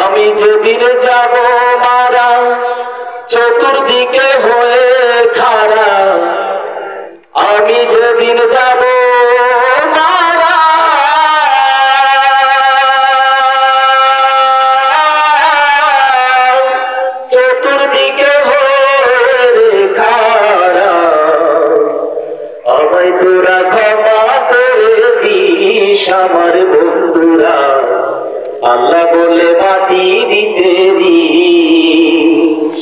আমি যেদিন যাব মারা চতুর্দিকে হয়ে খাড়া, আমি যেদিন যাব মারা চতুর্দিকে হয়ে খাড়া, আমায় তোরা ক্ষমা করে দিস আমার বন্ধুরা, আল্লাহ বলে মাটি দিতে দিস।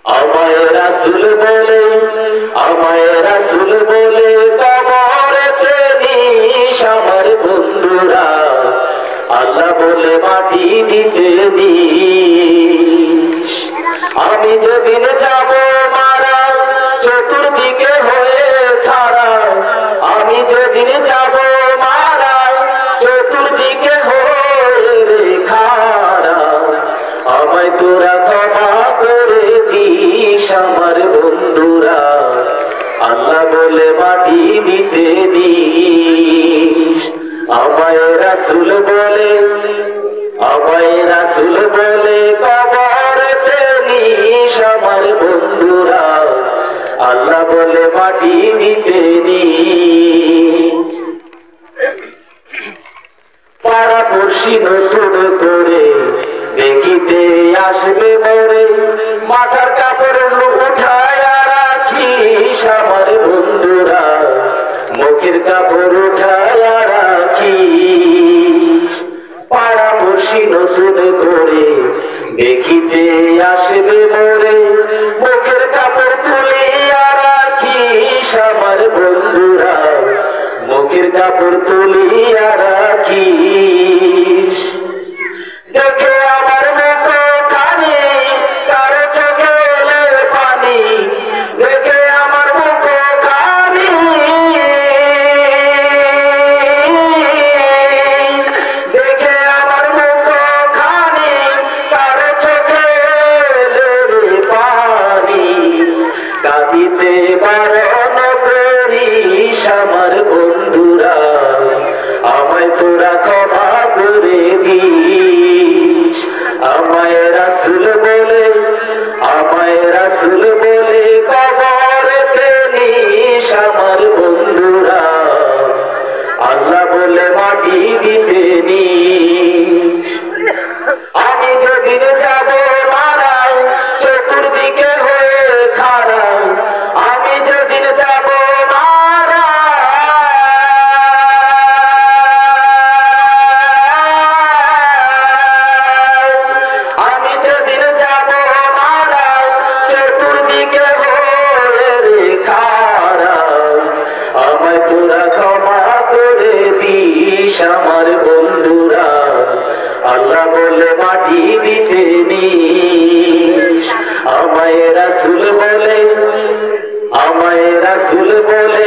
আমায় রাসূল বলে, আমায় রাসূল বলে কবরেতে নিস আমার বন্ধুরা, আল্লাহ বলে মাটি দিতে দিস। আমি যেদিন যাব মারা চতুর্দিকে হয়ে খাড়া, আমি যেদিন যাব মারা চতুর্দিকে হয়ে খাড়া, আমায় তোরা ক্ষমা করে দিস আমার বন্ধুরা, আল্লাহ বলে মাটি দিতে দিস। আমায় রাসূল বলে, আমায় রাসূল বলে কবরেতে নিস আমার বন্ধুরা, আল্লাহ বলে মাটি দিতে দিস। পাড়া পড়শি নতুন করে দেখিতে আসবে মোরে, মাথার কাপড় উঠায় রাখিস আমার বন্ধুরা, মুখের কাপড় উঠায় রাখিস। পাড়া পড়শি নতুন করে দেখিতে আসবে মোরে, মুখের কাপড় তুলিয়া রাখিস আমার বন্ধুরা, মুখের কাপড় তুলিয়া রাখিস। দেখে আমার মুখ খানি কারো চোখে এলে পানি, দেখে আমার মুখ খানি, দেখে আমার মুখ খানি কারো চোখে এলে পানি, কাঁদিতে বারণ করিস আমার বন্ধুরা, আমায় তোরা ক্ষমা করে দিস। আমায় রাসূল বলে, আমায় রাসূল বলে কবরেতে নিস আমার বন্ধুরা, আল্লাহ বলে মাটি দিতে নিস। আমি যেদিন যাব মারা চতুর্দিকে হয়ে খাড়া, আমি যেদিন যাব মারা আমি যেদিন যাব মারা চতুর্দিকে হয়ে খাড়া, আমায় তোরা ক্ষমা করে দিস আমার বন্ধুরা, আল্লাহ বলে মাটি দিতে নিস। আমায় রাসূল বলে, আমায় রাসূল বলে